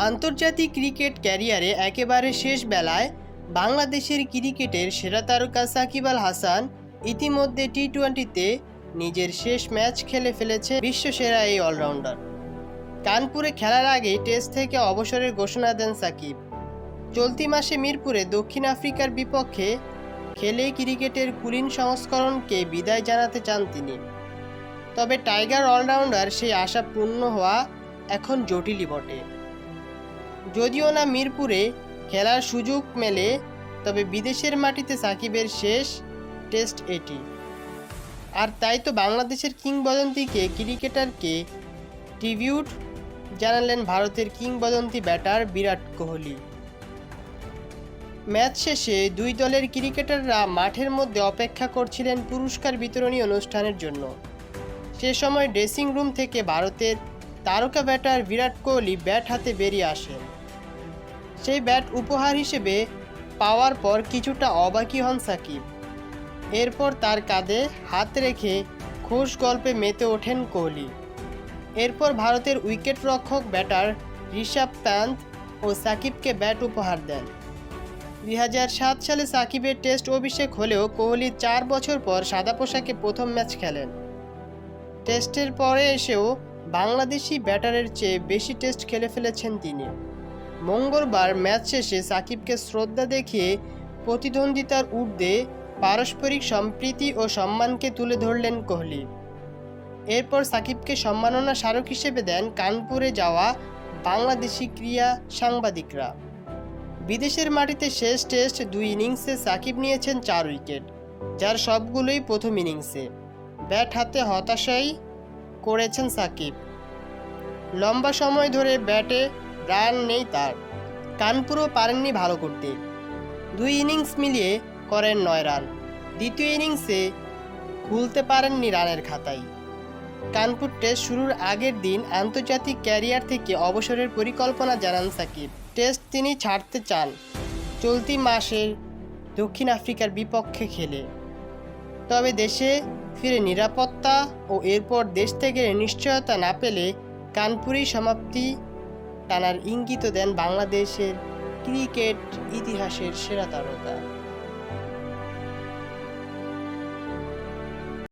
আন্তর্জাতিক ক্রিকেট ক্যারিয়ারে একেবারে শেষ বেলায় বাংলাদেশের ক্রিকেটের সেরা তারকা সাকিব আল হাসান ইতিমধ্যে টি-20তে নিজের শেষ ম্যাচ খেলে ফেলেছে বিশ্বসেরা এই অলরাউন্ডার। কানপুরে খেলার আগে টেস্ট থেকে অবসরের ঘোষণা দেন সাকিব। চলতি মাসে মিরপুরে দক্ষিণ আফ্রিকার বিপক্ষে খেলে ক্রিকেটের কুলীন সংস্করণকে বিদায় জানাতে চান তিনি। তবে টাইগার অলরাউন্ডার সেই আশা পূর্ণ হওয়া এখন জটিলই বটে। যদিও না মিরপুরে খেলার সুযোগ মেলে, তবে বিদেশের মাটিতে সাকিবের শেষ টেস্ট এটি। আর তাই তো বাংলাদেশের কিংবদন্তিকে ক্রিকেটারকে ট্রিবিউট জানালেন ভারতের কিংবদন্তি ব্যাটার বিরাট কোহলি। ম্যাচ শেষে দুই দলের ক্রিকেটাররা মাঠের মধ্যে অপেক্ষা করছিলেন পুরস্কার বিতরণী অনুষ্ঠানের জন্য। সে সময় ড্রেসিং রুম থেকে ভারতের তারকা ব্যাটার বিরাট কোহলি ব্যাট হাতে বেরিয়ে আসেন। সেই ব্যাট উপহার হিসেবে পাওয়ার পর কিছুটা অবাকই হন সাকিব। এরপর তার কাঁধে হাত রেখে খোশ গল্পে মেতে ওঠেন কোহলি। এরপর ভারতের উইকেট রক্ষক ব্যাটার ঋষভ পান্ত ও সাকিবকে ব্যাট উপহার দেন। 2007 সালে সাকিবের টেস্ট অভিষেক হলেও কোহলি 4 বছর পর সাদা পোশাকে প্রথম ম্যাচ খেলেন। টেস্টের পরে এসেও বাংলাদেশি ব্যাটারের চেয়ে বেশি টেস্ট খেলে ফেলেছেন তিনি। মঙ্গলবার ম্যাচ শেষে সাকিবকে শ্রদ্ধা দেখিয়ে প্রতিদ্বন্দ্বিতার ঊর্ধ্বে পারস্পরিক সম্প্রীতি ও সম্মানকে তুলে ধরলেন কোহলি। এরপর সাকিবকে সম্মাননা স্মারক হিসেবে দেন কানপুরে যাওয়া বাংলাদেশি ক্রীড়া সাংবাদিকরা। বিদেশের মাটিতে শেষ টেস্ট 2 ইনিংসে সাকিব নিয়েছেন 4 উইকেট, যার সবগুলোই প্রথম ইনিংসে। ব্যাট হাতে হতাশাই করেছেন সাকিব। লম্বা সময় ধরে ব্যাটে রান নেই তার। কানপুরও পারেননি ভালো করতে। 2 ইনিংস মিলিয়ে করেন 9 রান। দ্বিতীয় ইনিংসে খুলতে পারেননি রানের খাতায়। কানপুর টেস্ট শুরুর আগের দিন আন্তর্জাতিক ক্যারিয়ার থেকে অবসরের পরিকল্পনা জানান সাকিব। টেস্ট তিনি ছাড়তে চান চলতি মাসের দক্ষিণ আফ্রিকার বিপক্ষে খেলে। তবে দেশে ফিরে নিরাপত্তা ও এরপর দেশ থেকে নিশ্চয়তা না পেলে কানপুরেই সমাপ্তি টানার ইঙ্গিত দেন বাংলাদেশের ক্রিকেট ইতিহাসের সেরা তারকা।